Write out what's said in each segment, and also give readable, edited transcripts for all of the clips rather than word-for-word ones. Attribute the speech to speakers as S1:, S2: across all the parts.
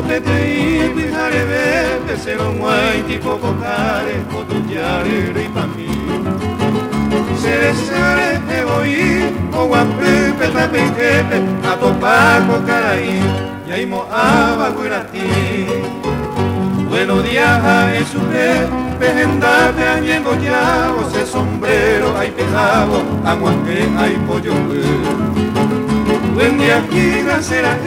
S1: petei pijarebe pesero muay tipo cocare cotullare ripami Ceresare egoí o guape petapeitepe a topaco caraí y ahí moaba guirati Buenos días a Jesús, pejendate añengo ya, ese sombrero hay pejado, aguante hay pollo. Buen día aquí será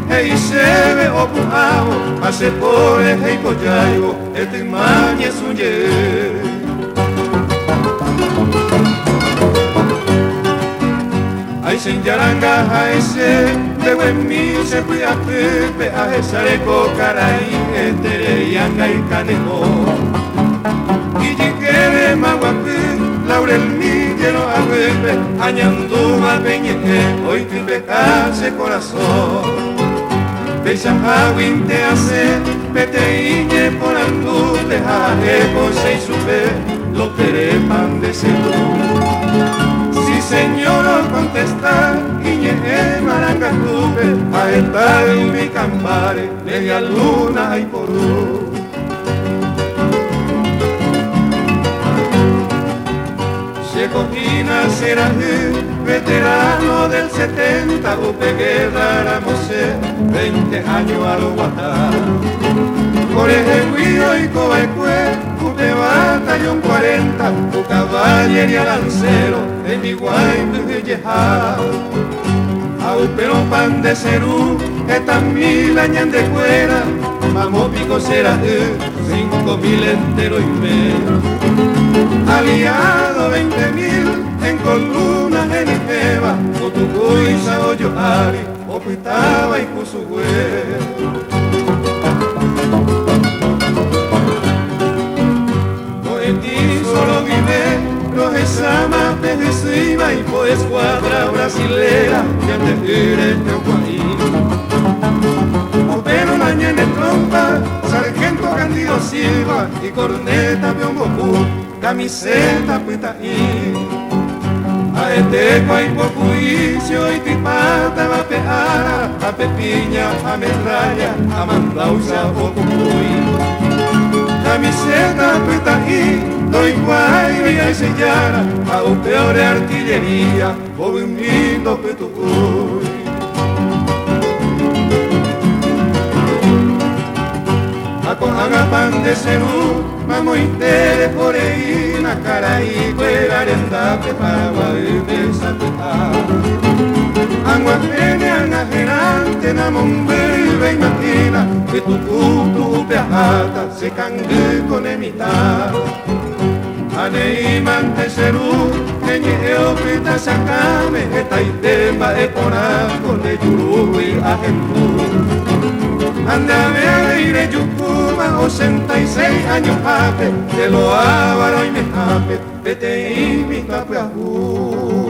S1: hey se ve opujado, hace por el hey pollaigo, este mañe es un ye. Ay sin yaranga a ese, de buen mi se fue a pepe, a ese caray, este yanga y canejo. Y llegué maguape, laurel mi lleno a pepe, añanduma peñeque, hoy te pecase corazón. Besa agüin te hace, pete iñe por andute, jaje por seis supe, lo perepan de seguro. Si señor contesta, iñe maranga tuve, a estar en mi campare, media luna y por Se cocina será veterano del 70, upe guerra ramose, 20 años a lo guatá. Por ejemplo y cobaecue, upe batallón 40, tu caballería lancero, en mi guay de yejá. Pero pan de cerú, esta mil años de cuera, vamos pico será 5.000 entero y medio. Aliado 20.000 en columnas en Ijeva, Cotucuiza o Yoari, Opitaba y Cusugüe. Solo vive los examas de Reciba y por escuadra brasilera que antes era el Teucuaí. Pero mañana en trompa, sargento Candido Silva y corneta Biombocu, camiseta Pitaí. A este hay por juicio y tipata va a pejar, a pepiña, a metralla, a mandausa o cucuy. Camiseta Pitaí, doy guay y sellara, a un peor de artillería, o un lindo petucuy. A cojaga pan de cerú, vamos intere por ahí, na caraí, cuera arenda, prepagua y desapetá. Anguapene, anajerante, na momberibe y matina, que tu putu peajata se cangue con emitad. Anei mante cerú, eñeo pita sacame, eta itemba e porango, de yurui a gentú. Andame a ir Yucuma, 86 años jape, de lo ávaro y me jape, vete y mi capeajú.